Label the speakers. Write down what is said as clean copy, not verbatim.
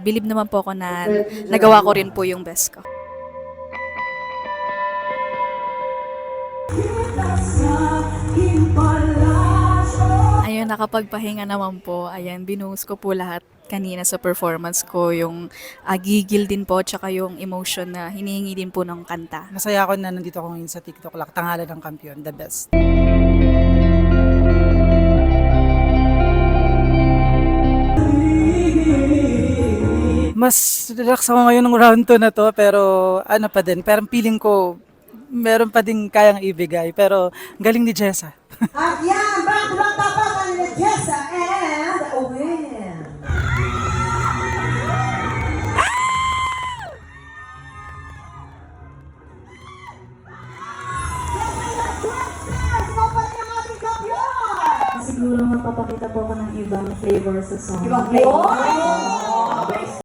Speaker 1: believe naman po ako na nagawa ko rin po yung best ko. Ayun, nakapagpahinga naman po. Ayan, binuhos ko po lahat kanina sa performance ko. Yung gigil din po, tsaka yung emotion na hinihingi din po ng kanta.
Speaker 2: Masaya ako na nandito ako ngayon sa TikTok Lak, Tanghalan ng Kampiyon, the best. Mas relax ako ngayon ng round 2 na to, pero ano pa din, parang feeling ko meron pa din kayang ibigay, pero galing ni Jessa.
Speaker 3: At yan, back-to-back tapakan ni Jessa and Owen.
Speaker 4: Siguro magpapakita po ako ng ibang flavor sa song.
Speaker 3: Ibang flavor?